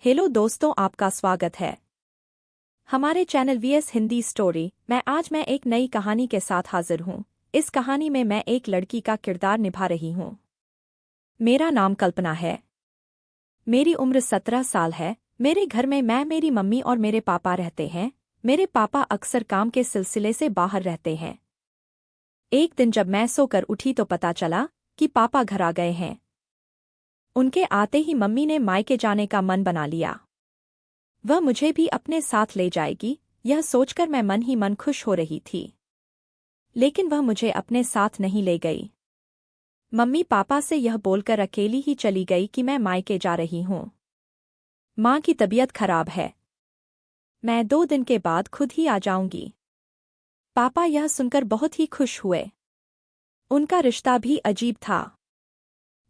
Hello दोस्तों, आपका स्वागत है हमारे चैनल वीएस हिंदी स्टोरी। मैं एक नई कहानी के साथ हाजिर हूँ। इस कहानी में मैं एक लड़की का किरदार निभा रही हूँ। मेरा नाम कल्पना है। मेरी उम्र 17 साल है। मेरे घर में मैं, मेरी मम्मी और मेरे पापा रहते हैं। मेरे पापा अक्सर काम के सिलसिले से बाहर रहते हैं। एक दिन जब मैं सोकर उठी तो पता चला कि पापा घर आ गए हैं। उनके आते ही मम्मी ने मायके जाने का मन बना लिया। वह मुझे भी अपने साथ ले जाएगी, यह सोचकर मैं मन ही मन खुश हो रही थी। लेकिन वह मुझे अपने साथ नहीं ले गई। मम्मी पापा से यह बोलकर अकेली ही चली गई कि मैं मायके जा रही हूँ। माँ की तबीयत खराब है, मैं 2 दिन के बाद खुद ही आ जाऊंगी। पापा यह सुनकर बहुत ही खुश हुए। उनका रिश्ता भी अजीब था।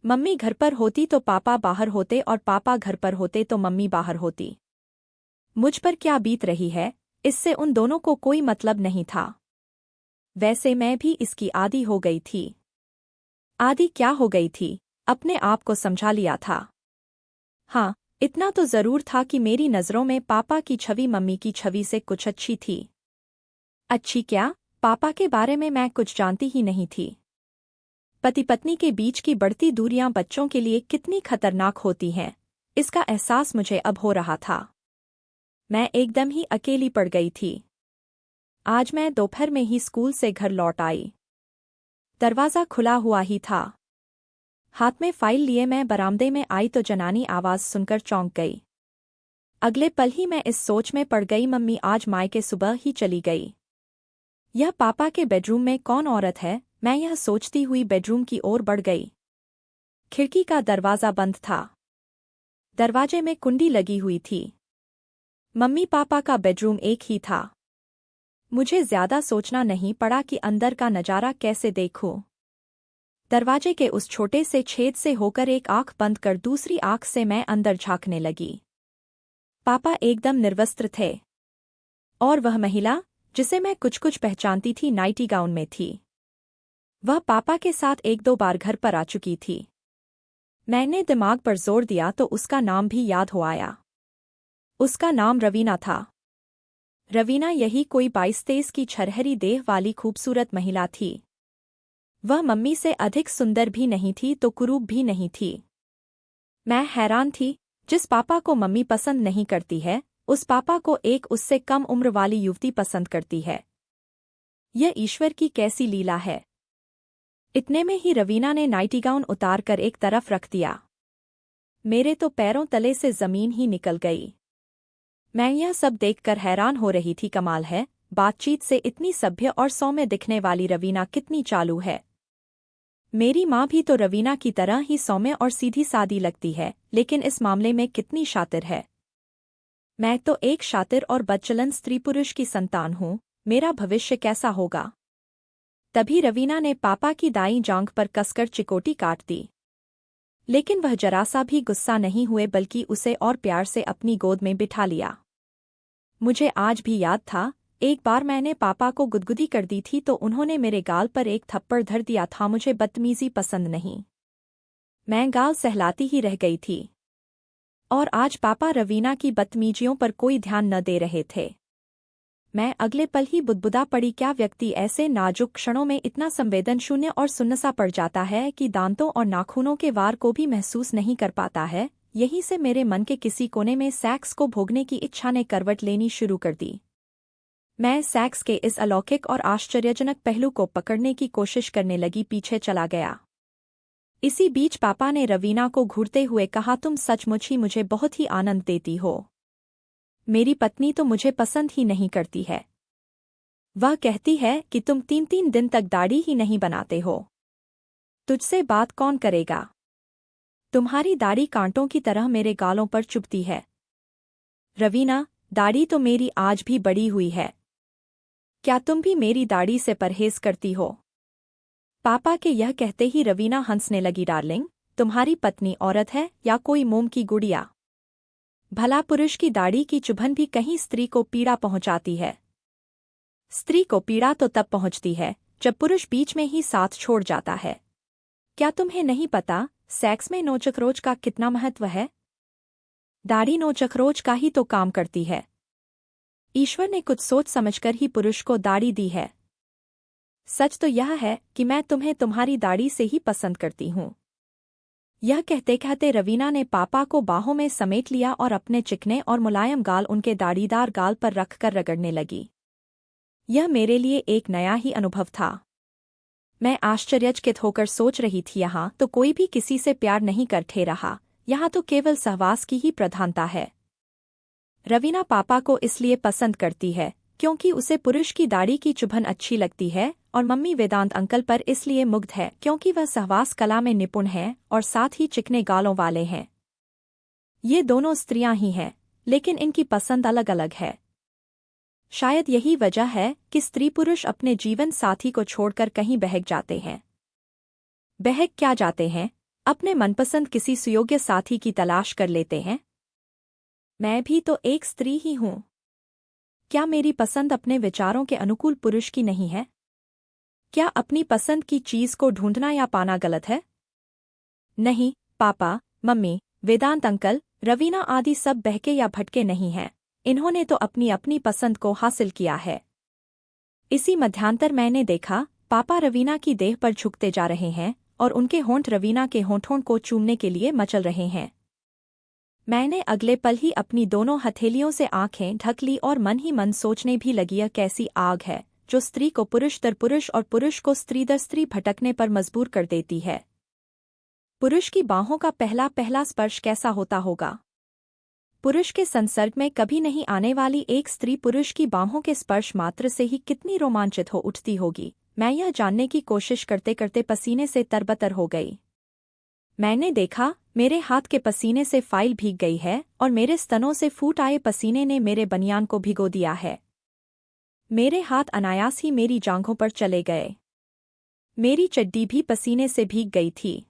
मम्मी घर पर होती तो पापा बाहर होते और पापा घर पर होते तो मम्मी बाहर होती। मुझ पर क्या बीत रही है, इससे उन दोनों को कोई मतलब नहीं था। वैसे मैं भी इसकी आदी हो गई थी। आदी क्या हो गई थी, अपने आप को समझा लिया था। हाँ, इतना तो जरूर था कि मेरी नज़रों में पापा की छवि मम्मी की छवि से कुछ अच्छी थी। अच्छी क्या, पापा के बारे में मैं कुछ जानती ही नहीं थी। पति पत्नी के बीच की बढ़ती दूरियां बच्चों के लिए कितनी खतरनाक होती हैं, इसका एहसास मुझे अब हो रहा था। मैं एकदम ही अकेली पड़ गई थी। आज मैं दोपहर में ही स्कूल से घर लौट आई। दरवाज़ा खुला हुआ ही था। हाथ में फाइल लिए मैं बरामदे में आई तो जनानी आवाज़ सुनकर चौंक गई। अगले पल ही मैं इस सोच में पड़ गई, मम्मी आज मायके सुबह ही चली गई। यह पापा के बेडरूम में कौन औरत है, मैं यह सोचती हुई बेडरूम की ओर बढ़ गई। खिड़की का दरवाज़ा बंद था। दरवाजे में कुंडी लगी हुई थी। मम्मी पापा का बेडरूम एक ही था। मुझे ज्यादा सोचना नहीं पड़ा कि अंदर का नजारा कैसे देखूं। दरवाजे के उस छोटे से छेद से होकर एक आंख बंद कर दूसरी आंख से मैं अंदर झांकने लगी। पापा एकदम निर्वस्त्र थे और वह महिला जिसे मैं कुछ कुछ पहचानती थी नाइटी गाउन में थी। वह पापा के साथ 1-2 बार घर पर आ चुकी थी। मैंने दिमाग पर जोर दिया तो उसका नाम भी याद हो आया। उसका नाम रवीना था। रवीना यही कोई 22-23 की छरहरी देह वाली खूबसूरत महिला थी। वह मम्मी से अधिक सुंदर भी नहीं थी तो कुरूप भी नहीं थी। मैं हैरान थी, जिस पापा को मम्मी पसंद नहीं करती है, उस पापा को एक उससे कम उम्र वाली युवती पसंद करती है। यह ईश्वर की कैसी लीला है। इतने में ही रवीना ने नाइटी गाउन उतार कर एक तरफ रख दिया। मेरे तो पैरों तले से जमीन ही निकल गई। मैं यह सब देखकर हैरान हो रही थी। कमाल है, बातचीत से इतनी सभ्य और सौम्य दिखने वाली रवीना कितनी चालू है। मेरी माँ भी तो रवीना की तरह ही सौम्य और सीधी सादी लगती है, लेकिन इस मामले में कितनी शातिर है। मैं तो एक शातिर और बदचलन स्त्री पुरुष की संतान हूँ, मेरा भविष्य कैसा होगा। तभी रवीना ने पापा की दाईं जांघ पर कसकर चिकोटी काट दी। लेकिन वह जरा सा भी गुस्सा नहीं हुए, बल्कि उसे और प्यार से अपनी गोद में बिठा लिया। मुझे आज भी याद था, एक बार मैंने पापा को गुदगुदी कर दी थी तो उन्होंने मेरे गाल पर एक थप्पड़ धर दिया था। मुझे बदतमीजी पसंद नहीं। मैं गाल सहलाती ही रह गई थी। और आज पापा रवीना की बदतमीजियों पर कोई ध्यान न दे रहे थे। मैं अगले पल ही बुदबुदा पड़ी, क्या व्यक्ति ऐसे नाजुक क्षणों में इतना संवेदन शून्य और सुन्नसा पड़ जाता है कि दांतों और नाखूनों के वार को भी महसूस नहीं कर पाता है। यहीं से मेरे मन के किसी कोने में सेक्स को भोगने की इच्छा ने करवट लेनी शुरू कर दी। मैं सेक्स के इस अलौकिक और आश्चर्यजनक पहलू को पकड़ने की कोशिश करने लगी, पीछे चला गया। इसी बीच पापा ने रवीना को घूरते हुए कहा, तुम सचमुच ही मुझे बहुत ही आनंद देती हो। मेरी पत्नी तो मुझे पसंद ही नहीं करती है। वह कहती है कि तुम 3-3 दिन तक दाढ़ी ही नहीं बनाते हो। तुझसे बात कौन करेगा। तुम्हारी दाढ़ी कांटों की तरह मेरे गालों पर चुभती है। रवीना, दाढ़ी तो मेरी आज भी बड़ी हुई है। क्या तुम भी मेरी दाढ़ी से परहेज करती हो। पापा के यह कहते ही रवीना हंसने लगी। डार्लिंग, तुम्हारी पत्नी औरत है या कोई मोम की गुड़िया। भला पुरुष की दाढ़ी की चुभन भी कहीं स्त्री को पीड़ा पहुंचाती है। स्त्री को पीड़ा तो तब पहुंचती है जब पुरुष बीच में ही साथ छोड़ जाता है। क्या तुम्हें नहीं पता सेक्स में नोचखरोच का कितना महत्व है। दाढ़ी नोचक रोज का ही तो काम करती है। ईश्वर ने कुछ सोच समझकर ही पुरुष को दाढ़ी दी है। सच तो यह है कि मैं तुम्हें तुम्हारी दाढ़ी से ही पसंद करती हूँ। यह कहते कहते रवीना ने पापा को बाहों में समेट लिया और अपने चिकने और मुलायम गाल उनके दाढ़ीदार गाल पर रखकर रगड़ने लगी। यह मेरे लिए एक नया ही अनुभव था। मैं आश्चर्यचकित होकर सोच रही थी, यहाँ तो कोई भी किसी से प्यार नहीं करते रहा, यहाँ तो केवल सहवास की ही प्रधानता है। रवीना पापा को इसलिए पसंद करती है क्योंकि उसे पुरुष की दाढ़ी की चुभन अच्छी लगती है, और मम्मी वेदांत अंकल पर इसलिए मुग्ध है क्योंकि वह सहवास कला में निपुण हैं और साथ ही चिकने गालों वाले हैं। ये दोनों स्त्रियां ही हैं, लेकिन इनकी पसंद अलग अलग है। शायद यही वजह है कि स्त्री पुरुष अपने जीवन साथी को छोड़कर कहीं बहक जाते हैं। बहक क्या जाते हैं? अपने मनपसंद किसी सुयोग्य साथी की तलाश कर लेते हैं। मैं भी तो एक स्त्री ही हूं। क्या मेरी पसंद अपने विचारों के अनुकूल पुरुष की नहीं है? क्या अपनी पसंद की चीज को ढूंढना या पाना गलत है? नहीं, पापा, मम्मी, वेदांत अंकल, रवीना आदि सब बहके या भटके नहीं हैं। इन्होंने तो अपनी अपनी पसंद को हासिल किया है। इसी मध्यांतर मैंने देखा, पापा रवीना की देह पर झुकते जा रहे हैं और उनके होंठ रवीना के होंठों को चूमने के लिए मचल रहे हैं। मैंने अगले पल ही अपनी दोनों हथेलियों से आंखें ढक ली और मन ही मन सोचने भी लगी, यह कैसी आग है जो स्त्री को पुरुष दर पुरुष और पुरुष को स्त्री दर स्त्री भटकने पर मजबूर कर देती है। पुरुष की बाहों का पहला पहला स्पर्श कैसा होता होगा? पुरुष के संसर्ग में कभी नहीं आने वाली एक स्त्री पुरुष की बाहों के स्पर्श मात्र से ही कितनी रोमांचित हो उठती होगी। मैं यह जानने की कोशिश करते करते पसीने से तरबतर हो गई। मैंने देखा, मेरे हाथ के पसीने से फाइल भीग गई है और मेरे स्तनों से फूट आए पसीने ने मेरे बनियान को भिगो दिया है। मेरे हाथ अनायास ही मेरी जांघों पर चले गए। मेरी चड्डी भी पसीने से भीग गई थी।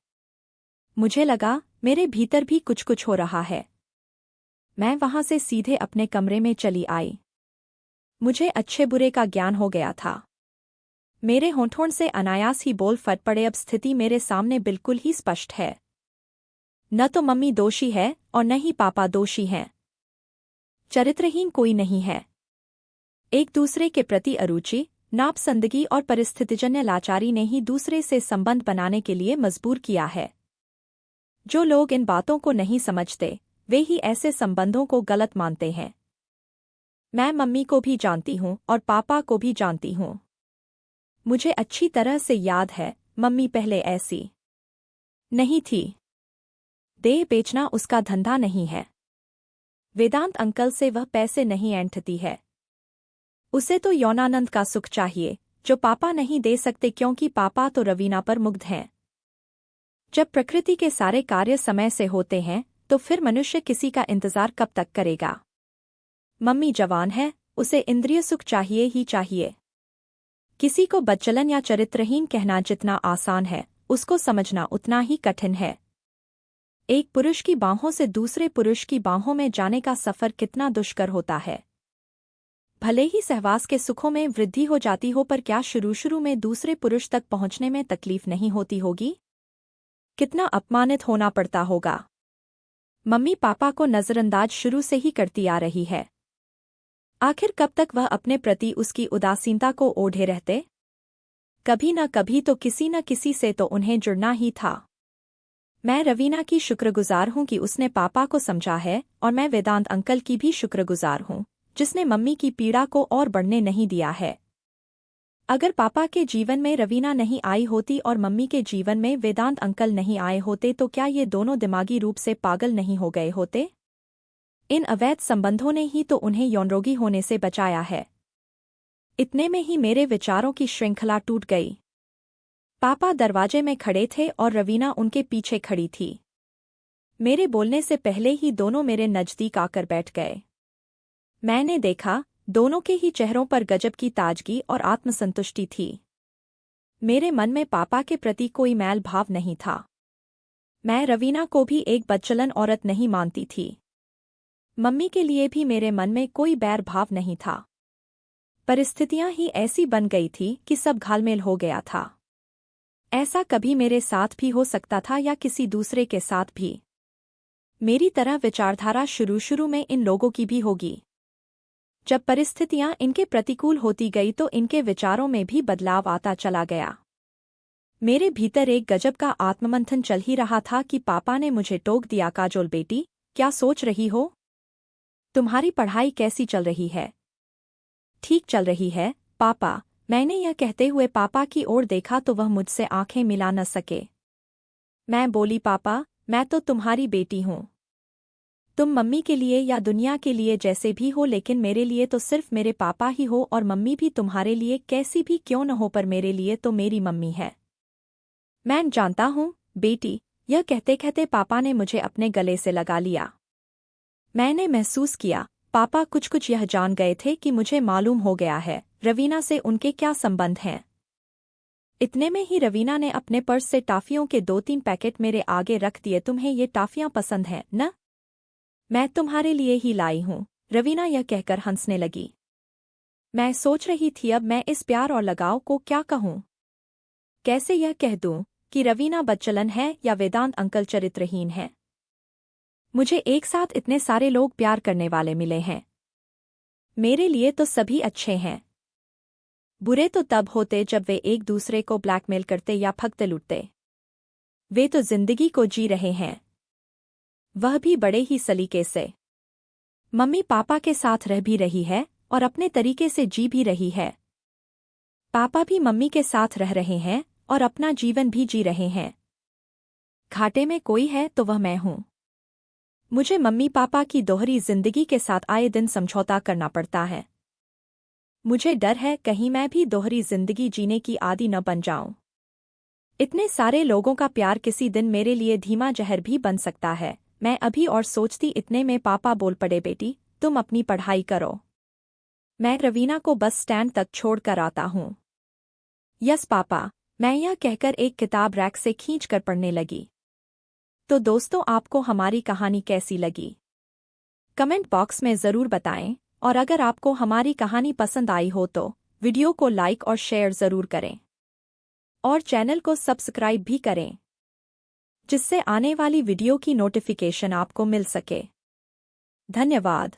मुझे लगा मेरे भीतर भी कुछ कुछ हो रहा है। मैं वहां से सीधे अपने कमरे में चली आई। मुझे अच्छे बुरे का ज्ञान हो गया था। मेरे होंठों से अनायास ही बोल फट पड़े। अब स्थिति मेरे सामने बिल्कुल ही स्पष्ट है। न तो मम्मी दोषी है और न ही पापा दोषी हैं। चरित्रहीन कोई नहीं है। एक दूसरे के प्रति अरुचि, नापसंदगी और परिस्थितिजन्य लाचारी ने ही दूसरे से संबंध बनाने के लिए मजबूर किया है। जो लोग इन बातों को नहीं समझते, वे ही ऐसे संबंधों को गलत मानते हैं। मैं मम्मी को भी जानती हूँ और पापा को भी जानती हूँ। मुझे अच्छी तरह से याद है, मम्मी पहले ऐसी नहीं थी। देह बेचना उसका धंधा नहीं है। वेदांत अंकल से वह पैसे नहीं ऐंठती है। उसे तो यौनानंद का सुख चाहिए, जो पापा नहीं दे सकते क्योंकि पापा तो रवीना पर मुग्ध हैं। जब प्रकृति के सारे कार्य समय से होते हैं, तो फिर मनुष्य किसी का इंतजार कब तक करेगा? मम्मी जवान है, उसे इंद्रिय सुख चाहिए ही चाहिए। किसी को बच्चलन या चरित्रहीन कहना जितना आसान है, उसको समझना उतना ही कठिन है। एक पुरुष की बाहों से दूसरे पुरुष की बाहों में जाने का सफर कितना दुष्कर होता है। भले ही सहवास के सुखों में वृद्धि हो जाती हो, पर क्या शुरू में दूसरे पुरुष तक पहुंचने में तकलीफ नहीं होती होगी? कितना अपमानित होना पड़ता होगा। मम्मी पापा को नजरअंदाज शुरू से ही करती आ रही है। आखिर कब तक वह अपने प्रति उसकी उदासीनता को ओढ़े रहते? कभी न कभी तो किसी न किसी से तो उन्हें जुड़ना ही था। मैं रवीना की शुक्रगुजार हूं कि उसने पापा को समझा है, और मैं वेदांत अंकल की भी शुक्रगुजार हूं, जिसने मम्मी की पीड़ा को और बढ़ने नहीं दिया है। अगर पापा के जीवन में रवीना नहीं आई होती और मम्मी के जीवन में वेदांत अंकल नहीं आए होते, तो क्या ये दोनों दिमागी रूप से पागल नहीं हो गए होते? इन अवैध संबंधों ने ही तो उन्हें यौनरोगी होने से बचाया है। इतने में ही मेरे विचारों की श्रृंखला टूट गई। पापा दरवाजे में खड़े थे और रवीना उनके पीछे खड़ी थी। मेरे बोलने से पहले ही दोनों मेरे नजदीक आकर बैठ गए। मैंने देखा, दोनों के ही चेहरों पर गजब की ताजगी और आत्मसंतुष्टि थी। मेरे मन में पापा के प्रति कोई मैल भाव नहीं था। मैं रवीना को भी एक बच्चलन औरत नहीं मानती थी। मम्मी के लिए भी मेरे मन में कोई बैर भाव नहीं था। परिस्थितियां ही ऐसी बन गई थी कि सब घालमेल हो गया था। ऐसा कभी मेरे साथ भी हो सकता था या किसी दूसरे के साथ भी। मेरी तरह विचारधारा शुरू में इन लोगों की भी होगी। जब परिस्थितियां इनके प्रतिकूल होती गई तो इनके विचारों में भी बदलाव आता चला गया। मेरे भीतर एक गजब का आत्ममंथन चल ही रहा था कि पापा ने मुझे टोक दिया, काजोल बेटी, क्या सोच रही हो? तुम्हारी पढ़ाई कैसी चल रही है? ठीक चल रही है पापा। मैंने यह कहते हुए पापा की ओर देखा तो वह मुझसे आंखें मिला न सके। मैं बोली, पापा, मैं तो तुम्हारी बेटी हूं। तुम मम्मी के लिए या दुनिया के लिए जैसे भी हो, लेकिन मेरे लिए तो सिर्फ मेरे पापा ही हो, और मम्मी भी तुम्हारे लिए कैसी भी क्यों न हो, पर मेरे लिए तो मेरी मम्मी है। मैं जानता हूं बेटी। यह कहते कहते पापा ने मुझे अपने गले से लगा लिया। मैंने महसूस किया पापा कुछ यह जान गए थे कि मुझे मालूम हो गया है रवीना से उनके क्या संबंध हैं। इतने में ही रवीना ने अपने पर्स से टॉफियों के 2-3 पैकेट मेरे आगे रख दिए। तुम्हें ये टॉफियां पसंद हैं न? मैं तुम्हारे लिए ही लाई हूं, रवीना यह कहकर हंसने लगी। मैं सोच रही थी अब मैं इस प्यार और लगाव को क्या कहूं। कैसे यह कह दूं कि रवीना बच्चलन है या वेदांत अंकल चरित्रहीन है। मुझे एक साथ इतने सारे लोग प्यार करने वाले मिले हैं। मेरे लिए तो सभी अच्छे हैं। बुरे तो तब होते जब वे एक दूसरे को ब्लैकमेल करते या फकते लूटते। वे तो जिंदगी को जी रहे हैं, वह भी बड़े ही सलीके से। मम्मी पापा के साथ रह भी रही है और अपने तरीके से जी भी रही है। पापा भी मम्मी के साथ रह रहे हैं और अपना जीवन भी जी रहे हैं। घाटे में कोई है तो वह मैं हूं। मुझे मम्मी पापा की दोहरी जिंदगी के साथ आए दिन समझौता करना पड़ता है। मुझे डर है कहीं मैं भी दोहरी जिंदगी जीने की आदी न बन जाऊं। इतने सारे लोगों का प्यार किसी दिन मेरे लिए धीमा जहर भी बन सकता है। मैं अभी और सोचती इतने में पापा बोल पड़े, बेटी तुम अपनी पढ़ाई करो, मैं रवीना को बस स्टैंड तक छोड़ कर आता हूं। यस पापा, मैं यह कहकर एक किताब रैक से खींच कर पढ़ने लगी। तो दोस्तों, आपको हमारी कहानी कैसी लगी? कमेंट बॉक्स में ज़रूर बताएं, और अगर आपको हमारी कहानी पसंद आई हो तो वीडियो को लाइक और शेयर ज़रूर करें, और चैनल को सब्सक्राइब भी करें, जिससे आने वाली वीडियो की नोटिफिकेशन आपको मिल सके। धन्यवाद।